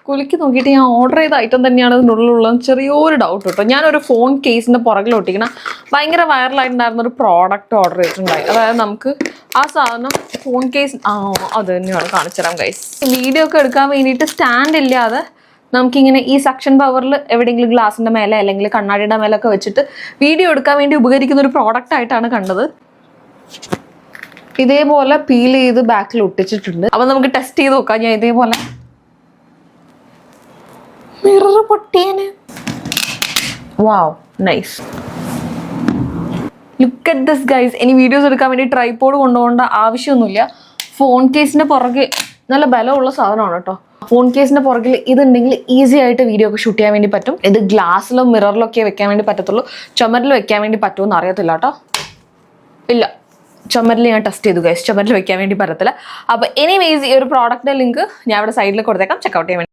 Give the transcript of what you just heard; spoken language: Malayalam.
കുലുക്കി നോക്കിയിട്ട് ഞാൻ ഓർഡർ ചെയ്ത ഐറ്റം തന്നെയാണ് ഇതിനുള്ളിലുള്ള ചെറിയൊരു ഡൗട്ട് കേട്ടോ. ഞാനൊരു ഫോൺ കേസിൻ്റെ പുറകിൽ ഒട്ടിക്കണം ഭയങ്കര വൈറലായിട്ടുണ്ടായിരുന്ന ഒരു പ്രോഡക്റ്റ് ഓർഡർ ചെയ്തിട്ടുണ്ടായി. അതായത് നമുക്ക് ആ സാധനം ഫോൺ കേസ് അത് തന്നെയാണ് കാണിച്ചു തരാം ഗൈസ്. വീഡിയോ ഒക്കെ എടുക്കാൻ വേണ്ടിയിട്ട് സ്റ്റാൻഡ് ഇല്ലാതെ നമുക്കിങ്ങനെ ഈ സക്ഷൻ പവറിൽ എവിടെയെങ്കിലും ഗ്ലാസിൻ്റെ മേലെ അല്ലെങ്കിൽ കണ്ണാടിയുടെ മേലൊക്കെ വെച്ചിട്ട് വീഡിയോ എടുക്കാൻ വേണ്ടി ഉപകരിക്കുന്ന ഒരു പ്രോഡക്റ്റ് ആയിട്ടാണ് കണ്ടത്. ഇതേപോലെ പീൽ ചെയ്ത് ബാക്കിൽ ഒട്ടിച്ചിട്ടുണ്ട്. അപ്പം നമുക്ക് ടെസ്റ്റ് ചെയ്ത് നോക്കാം. ഞാൻ ഇതേപോലെ മിറർ പൊട്ടിയേന്. Wow, nice. Look at this guys. ഇനി വീഡിയോസ് എടുക്കാൻ വേണ്ടി ട്രൈപോഡ് കൊണ്ടുപോകേണ്ട ആവശ്യമൊന്നുമില്ല. ഫോൺ കേസിൻ്റെ പുറകെ നല്ല ബലമുള്ള സാധനമാണ് കേട്ടോ. ഫോൺ കേസിൻ്റെ പുറകിൽ ഇതുണ്ടെങ്കിൽ ഈസി ആയിട്ട് വീഡിയോ ഒക്കെ ഷൂട്ട് ചെയ്യാൻ വേണ്ടി പറ്റും. ഇത് ഗ്ലാസ്സിലും മിററിലൊക്കെ വെക്കാൻ വേണ്ടി പറ്റത്തുള്ളൂ. ചുമരിൽ വെക്കാൻ വേണ്ടി പറ്റുമെന്ന് അറിയത്തില്ല കേട്ടോ. ഇല്ല, ചുമരിൽ ഞാൻ ടെസ്റ്റ് ചെയ്തു ഗൈസ്, ചുമരിൽ വെക്കാൻ വേണ്ടി പറ്റത്തില്ല. അപ്പോൾ എനിവേസ് ഈ ഒരു പ്രോഡക്റ്റിൻ്റെ ലിങ്ക് ഞാൻ ഇവിടെ സൈഡിൽ കൊടുത്തേക്കാം, ചെക്കൗട്ട് ചെയ്യാൻ വേണ്ടി.